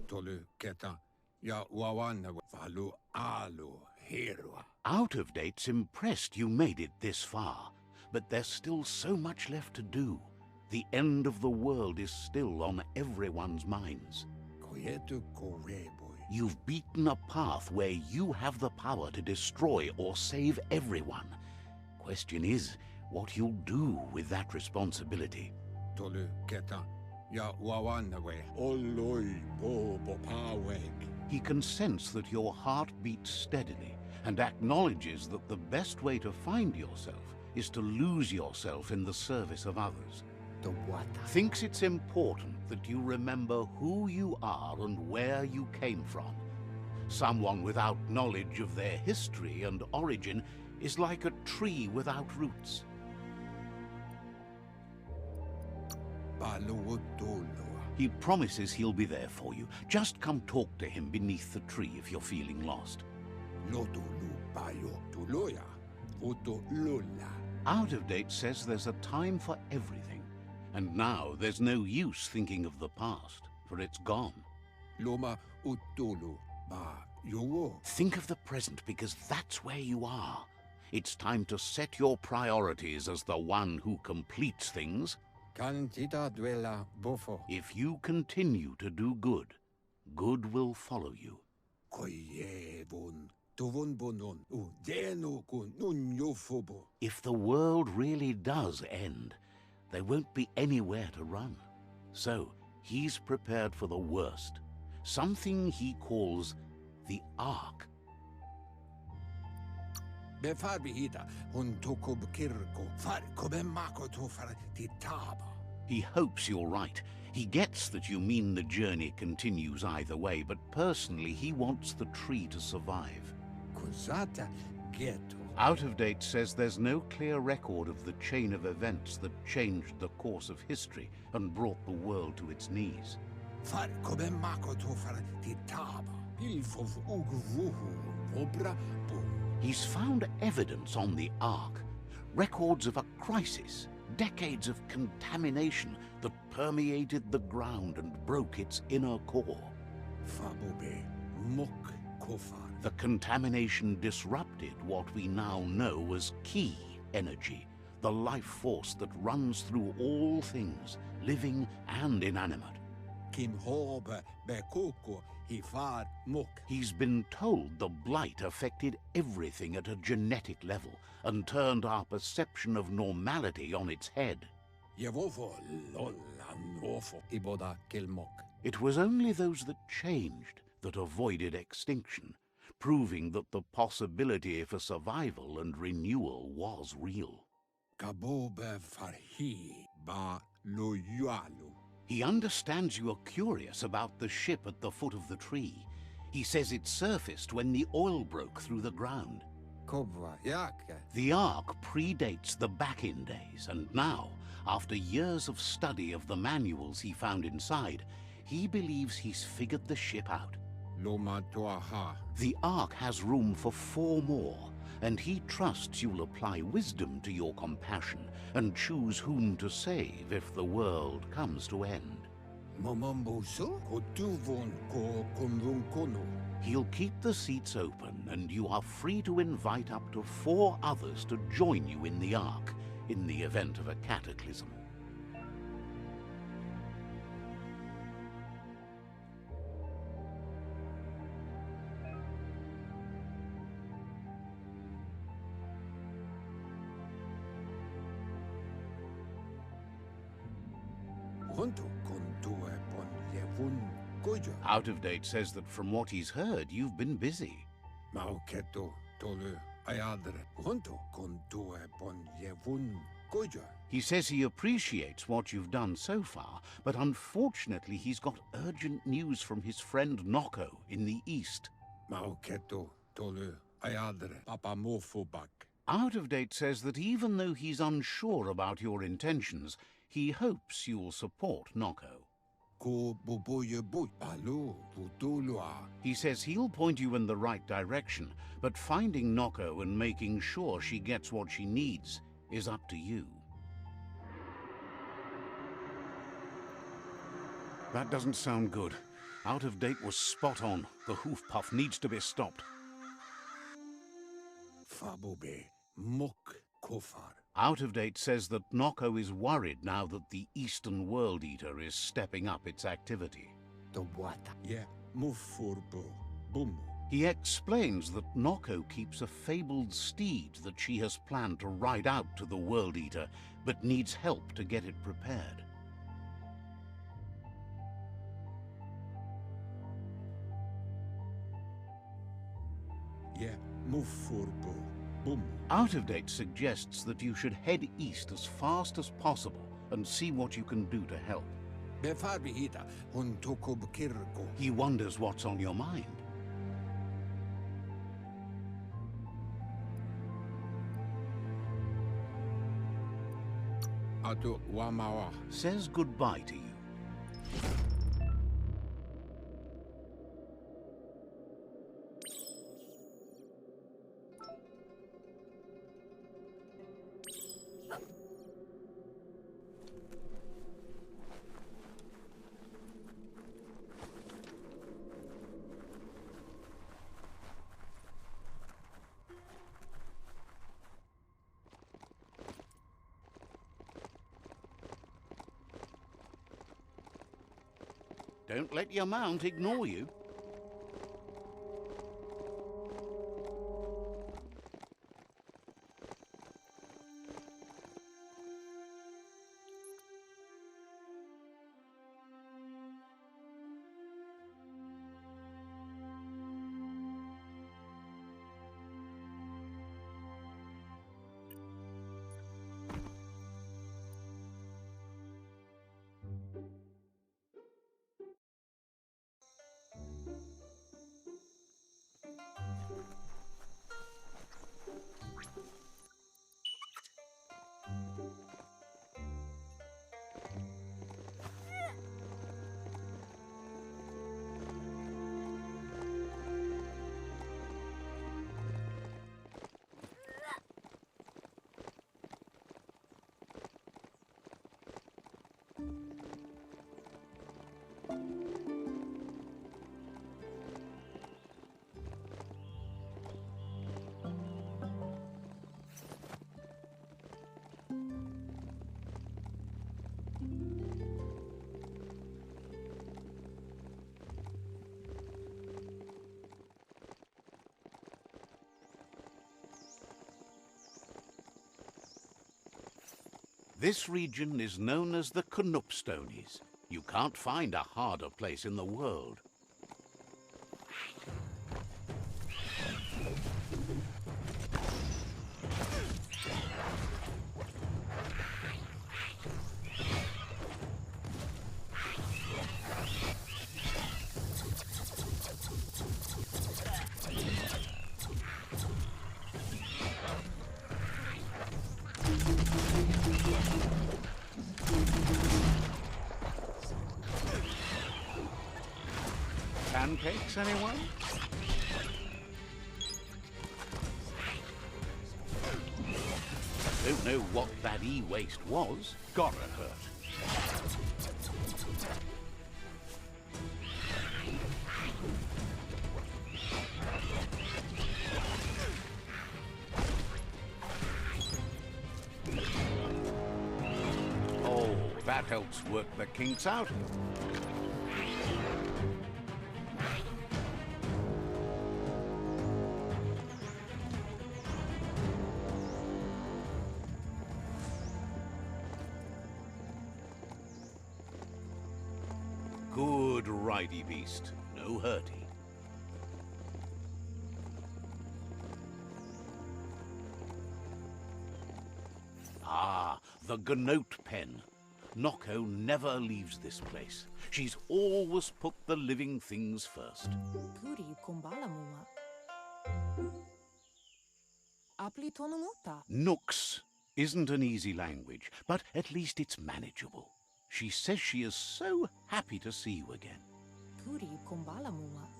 Tolu keta ya wawana valu alu hero. Out of Date's impressed you made it this far, but there's still so much left to do. The end of the world is still on everyone's minds. Koyetu koreboy. You've beaten a path where you have the power to destroy or save everyone. Question is, what you'll do with that responsibility. Tolu keta ya wawana we oloi bobo paweg. He can sense that your heart beats steadily and acknowledges that the best way to find yourself is to lose yourself in the service of others. The what? Thinks it's important that you remember who you are and where you came from. Someone without knowledge of their history and origin is like a tree without roots. He promises he'll be there for you. Just come talk to him beneath the tree if you're feeling lost. Out of Date says there's a time for everything. And now there's no use thinking of the past, for it's gone. Think of the present, because that's where you are. It's time to set your priorities as the one who completes things. If you continue to do good, good will follow you. If the world really does end, there won't be anywhere to run. So he's prepared for the worst, something he calls the Ark. He hopes you're right. He gets that you mean the journey continues either way, but personally he wants the tree to survive. Out of Date says there's no clear record of the chain of events that changed the course of history and brought the world to its knees. He's found evidence on the Ark, records of a crisis, decades of contamination that permeated the ground and broke its inner core. The contamination disrupted what we now know as Ki energy, the life force that runs through all things, living and inanimate. He's been told the blight affected everything at a genetic level and turned our perception of normality on its head. It was only those that changed that avoided extinction, proving that the possibility for survival and renewal was real. He understands you are curious about the ship at the foot of the tree. He says it surfaced when the oil broke through the ground. The Ark predates the back-in days, and now, after years of study of the manuals he found inside, he believes he's figured the ship out. The Ark has room for 4 more, and he trusts you'll apply wisdom to your compassion and choose whom to save if the world comes to end. He'll keep the seats open, and you are free to invite up to 4 others to join you in the Ark in the event of a cataclysm. Out of Date says that from what he's heard, you've been busy. He says he appreciates what you've done so far, but unfortunately he's got urgent news from his friend Noko in the east. Out of Date says that even though he's unsure about your intentions, he hopes you'll support Noko. He says he'll point you in the right direction, but finding Noko and making sure she gets what she needs is up to you. That doesn't sound good. Out of Date was spot on. The hoof puff needs to be stopped. Fabube, muk kofar. Out of Date says that Noko is worried now that the Eastern World Eater is stepping up its activity. The wata. Yeah, mufurbo, boom. He explains that Noko keeps a fabled steed that she has planned to ride out to the World Eater, but needs help to get it prepared. Yeah, mufurbo, boom. Out of Date suggests that you should head east as fast as possible and see what you can do to help. Befarbihita, huntokub kirko. He wonders what's on your mind. Atu wamawa. Says goodbye to you. Don't let your mount ignore you. This region is known as the Canupstonies. You can't find a harder place in the world. Pancakes, anyone? Don't know what that e-waste was. Gotta hurt. Oh, that helps work the kinks out. Good ridey beast, no hurty. Ah, the Gnote pen. Noko never leaves this place. She's always put the living things first. Puri kumbala Apli tonumuta. Nooks isn't an easy language, but at least it's manageable. She says she is so happy to see you again. Puri kumbala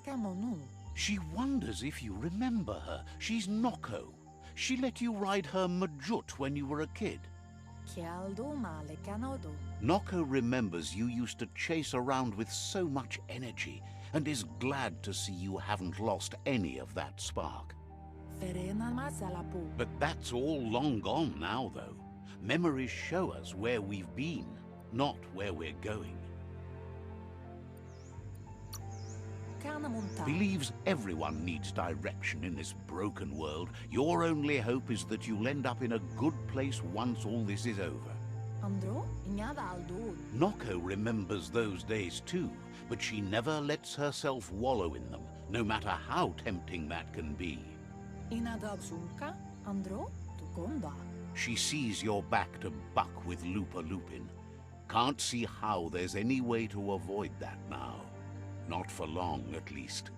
kamonu. She wonders if you remember her. She's Noko. She let you ride her Majut when you were a kid. Kialdo male kanodo. Noko remembers you used to chase around with so much energy, and is glad to see you haven't lost any of that spark. But that's all long gone now, though. Memories show us where we've been, not where we're going. Believes everyone needs direction in this broken world. Your only hope is that you'll end up in a good place once all this is over. Noko remembers those days too, but she never lets herself wallow in them, no matter how tempting that can be. She sees you're back to buck with Lupa Lupin. Can't see how there's any way to avoid that now. Not for long, at least.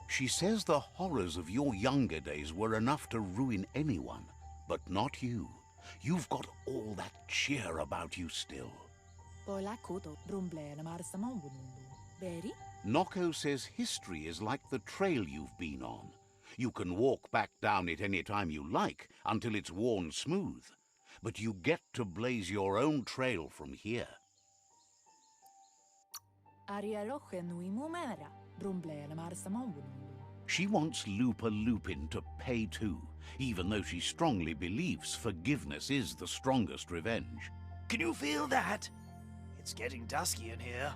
She says the horrors of your younger days were enough to ruin anyone, but not you. You've got all that cheer about you still. Noko says history is like the trail you've been on. You can walk back down it any time you like, until it's worn smooth. But you get to blaze your own trail from here. She wants Lupa Lupin to pay too, even though she strongly believes forgiveness is the strongest revenge. Can you feel that? It's getting dusky in here.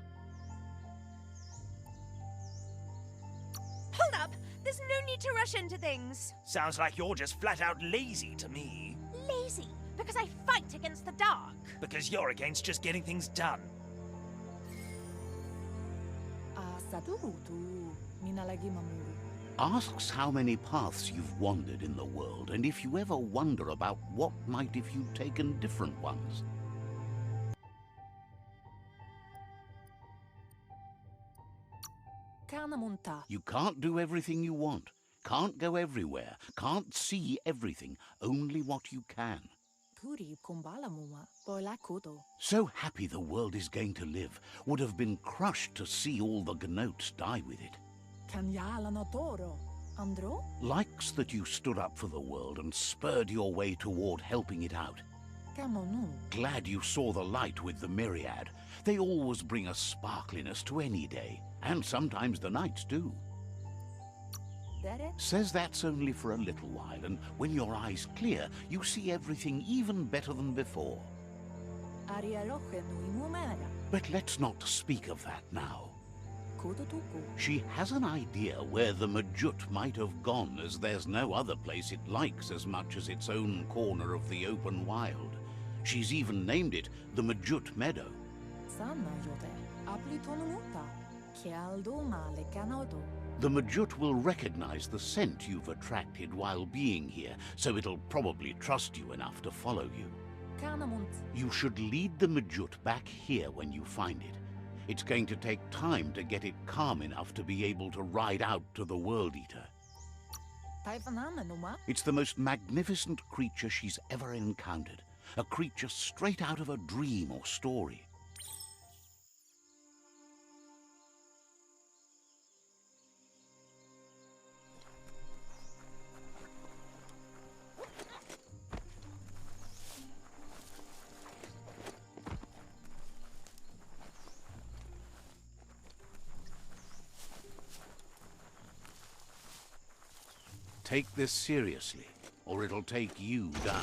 Hold up! There's no need to rush into things. Sounds like you're just flat out lazy to me. Lazy? Because I fight against the dark. Because you're against just getting things done. Asks how many paths you've wandered in the world, and if you ever wonder about what might if you'd taken different ones. You can't do everything you want, can't go everywhere, can't see everything, only what you can. So happy the world is going to live, would have been crushed to see all the gnotes die with it. Likes that you stood up for the world and spurred your way toward helping it out. Glad you saw the light with the myriad. They always bring a sparkliness to any day, and sometimes the nights too. Says that's only for a little while, and when your eyes clear, you see everything even better than before. But let's not speak of that now. She has an idea where the Majut might have gone, as there's no other place it likes as much as its own corner of the open wild. She's even named it the Majut Meadow. The Majut will recognize the scent you've attracted while being here, so it'll probably trust you enough to follow you. You should lead the Majut back here when you find it. It's going to take time to get it calm enough to be able to ride out to the World Eater. It's the most magnificent creature she's ever encountered. A creature straight out of a dream or story. Take this seriously, or it'll take you down.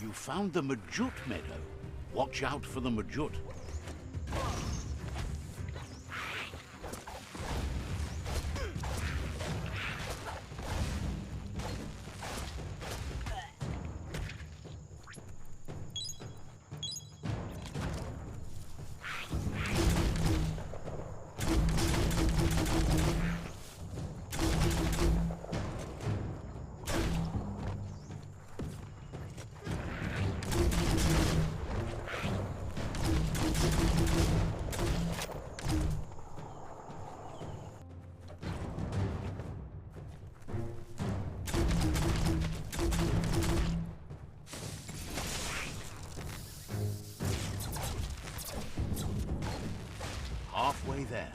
You found the Majut Meadow. Watch out for the Majut. halfway there.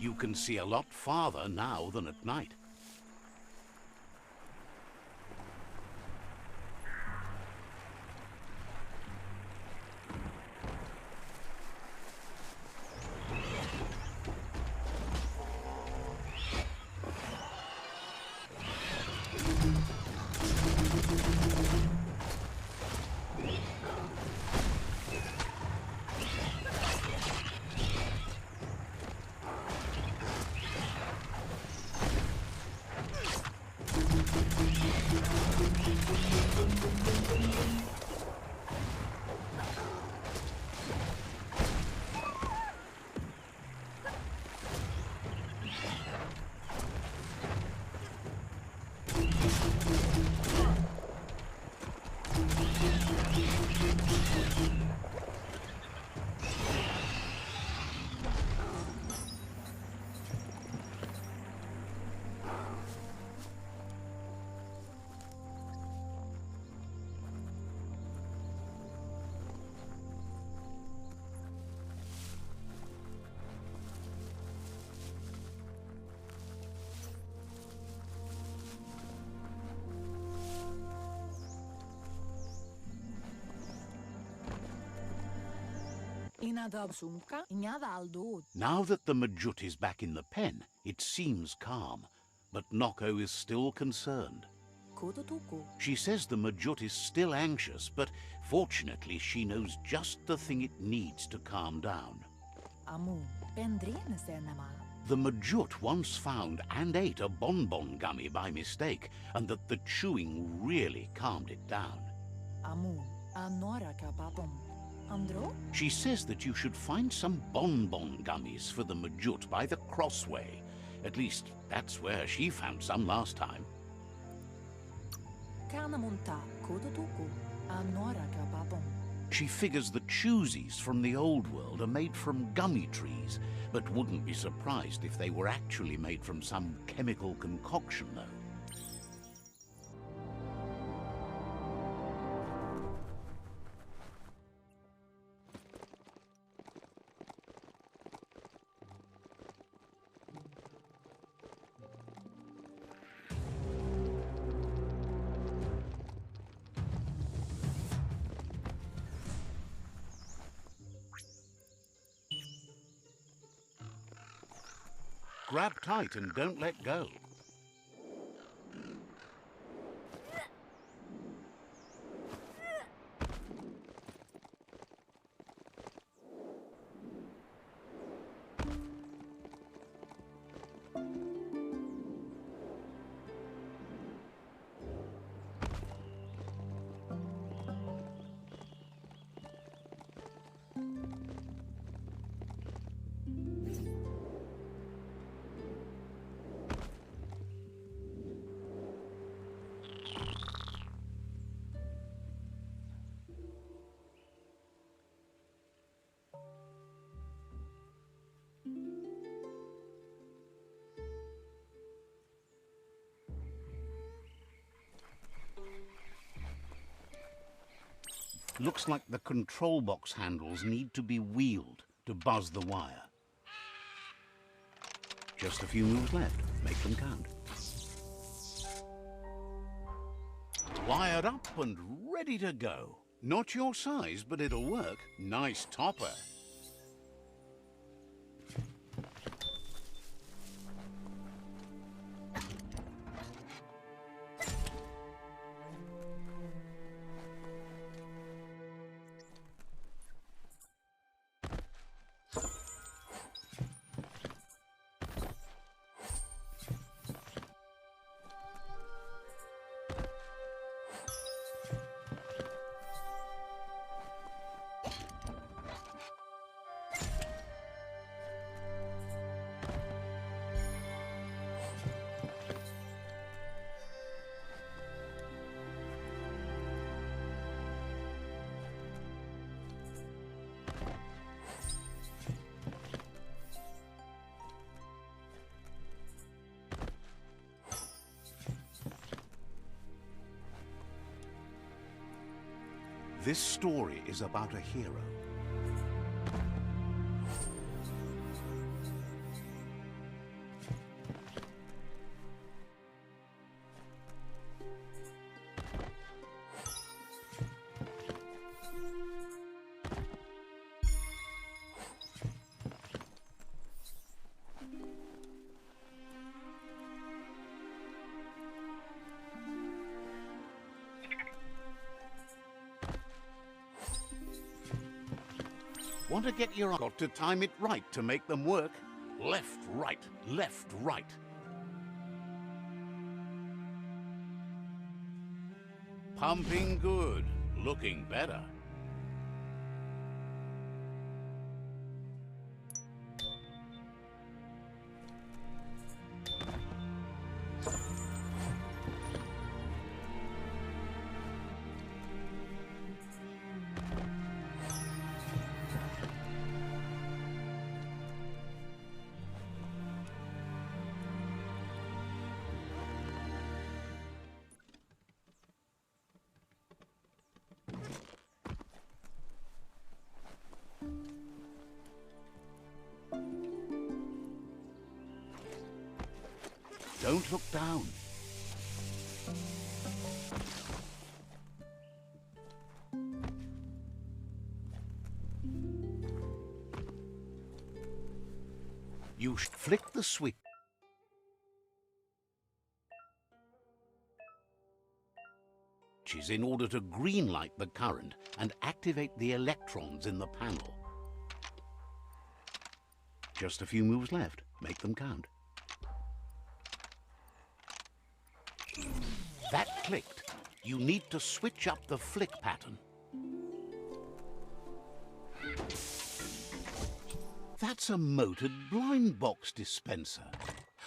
You can see a lot farther now than at night. Now that the Majut is back in the pen, it seems calm, but Noko is still concerned. She says the Majut is still anxious, but fortunately she knows just the thing it needs to calm down. The Majut once found and ate a bonbon gummy by mistake, and that the chewing really calmed it down. She says that you should find some bonbon gummies for the Majut by the crossway. At least, that's where she found some last time. She figures the choosies from the old world are made from gummy trees, but wouldn't be surprised if they were actually made from some chemical concoction, though. Grab tight and don't let go. Looks like the control box handles need to be wheeled to buzz the wire. Just a few moves left. Make them count. Wired up and ready to go. Not your size, but it'll work. Nice topper. This story is about a hero. Want to get your... Got to time it right to make them work. Left, right, left, right. Pumping good. Looking better. Don't look down. You flick the switch. In order to green-light the current and activate the electrons in the panel. Just a few moves left. Make them count. That clicked. You need to switch up the flick pattern. That's a motored blind box dispenser.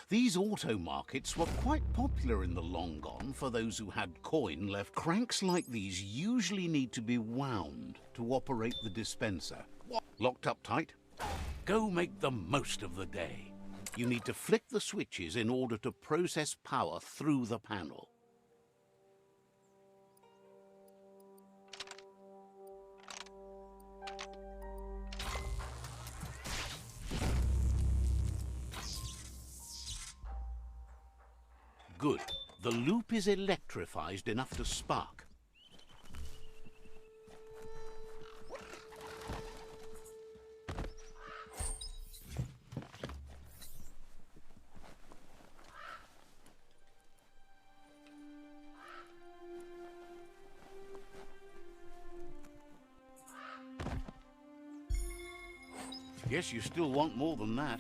These auto markets were quite popular in the long gone for those who had coin left. Cranks like these usually need to be wound to operate the dispenser. Locked up tight? Go make the most of the day. You need to flick the switches in order to process power through the panel. Good. The loop is electrified enough to spark. Guess you still want more than that.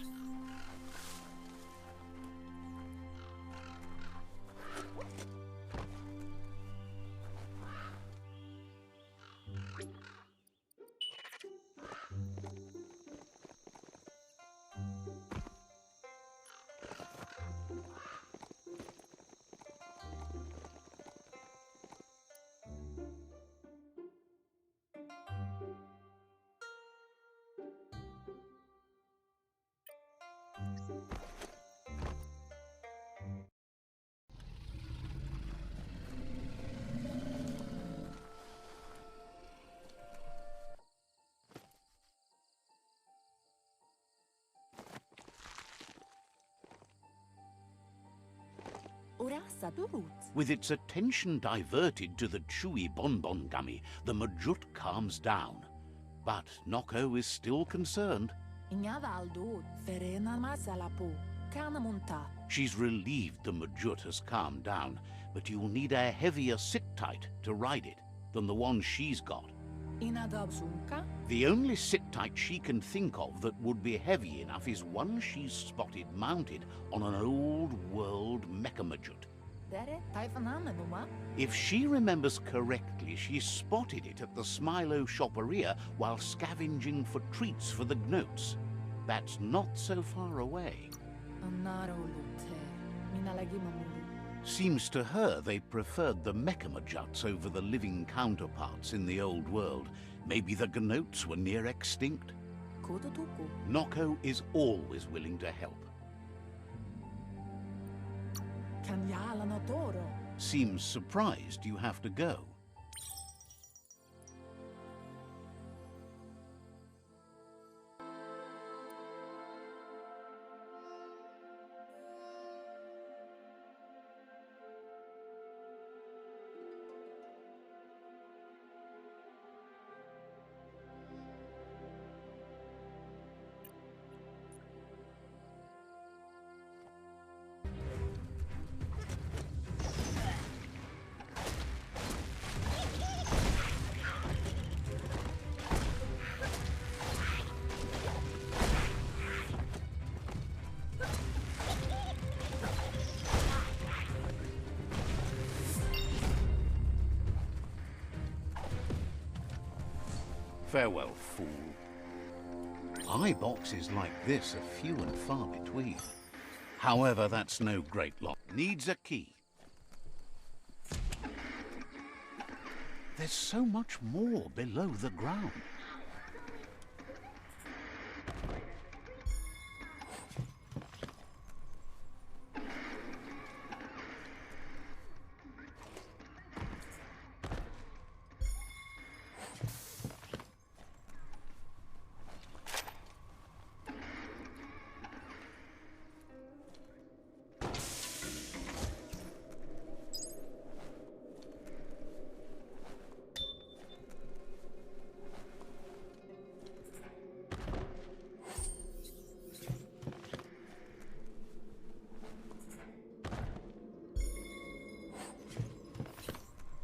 With its attention diverted to the chewy bonbon gummy, the Majut calms down. But Noko is still concerned. She's relieved the Majut has calmed down, but you'll need a heavier sit-tight to ride it than the one she's got. The only sit-tight she can think of that would be heavy enough is one she's spotted mounted on an old-world mecha-Majut. If she remembers correctly, she spotted it at the Smilo Shopperia while scavenging for treats for the Gnotes. That's not so far away. Seems to her they preferred the mecha-Majuts over the living counterparts in the old world. Maybe the Gnotes were near extinct. Noko is always willing to help. Seems surprised you have to go. Farewell, fool. Eye boxes like this are few and far between. However, that's no great loss. Needs a key. There's so much more below the ground.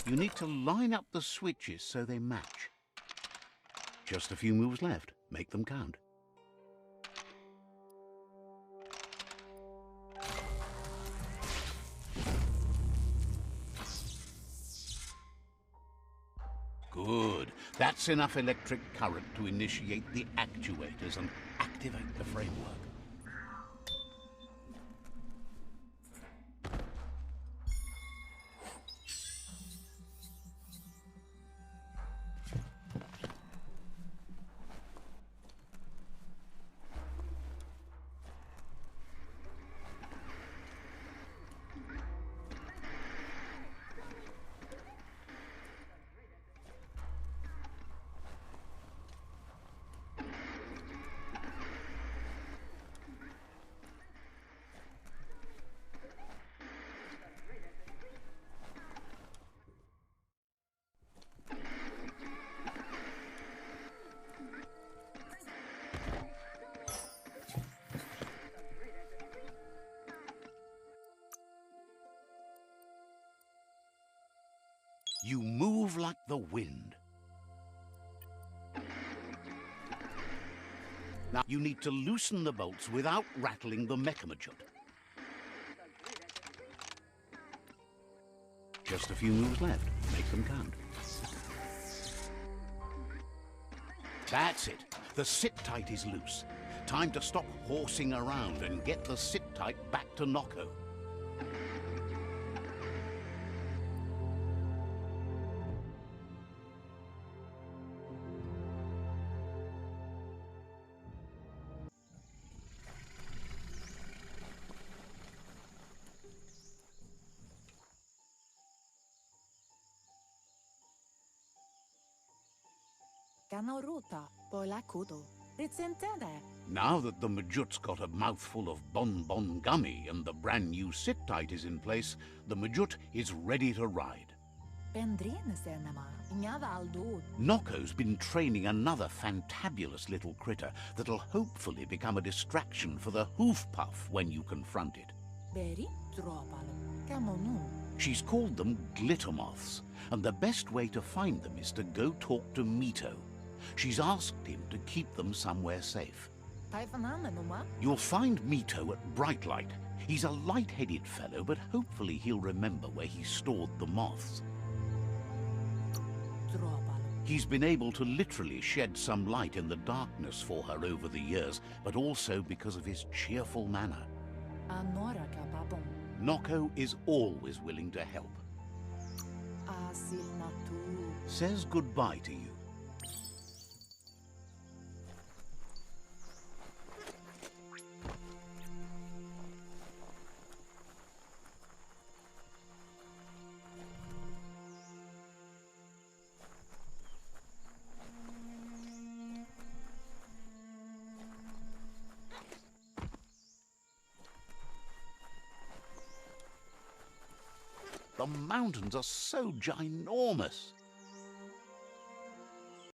You need to line up the switches so they match. Just a few moves left. Make them count. Good. That's enough electric current to initiate the actuators and activate the framework. You move like the wind. Now you need to loosen the bolts without rattling the mechamojunt. Just a few moves left. Make them count. That's it. The sit-tight is loose. Time to stop horsing around and get the sit-tight back to Noko. Now that the Majut's got a mouthful of bonbon gummy and the brand new sit-tight is in place, the Majut is ready to ride. Noko's been training another fantabulous little critter that'll hopefully become a distraction for the hoof puff when you confront it. She's called them glitter moths, and the best way to find them is to go talk to Mito. She's asked him to keep them somewhere safe. You'll find Mito at Bright Light. He's a light-headed fellow, but hopefully he'll remember where he stored the moths. He's been able to literally shed some light in the darkness for her over the years, but also because of his cheerful manner. Noko is always willing to help. Says goodbye to you. The mountains are so ginormous.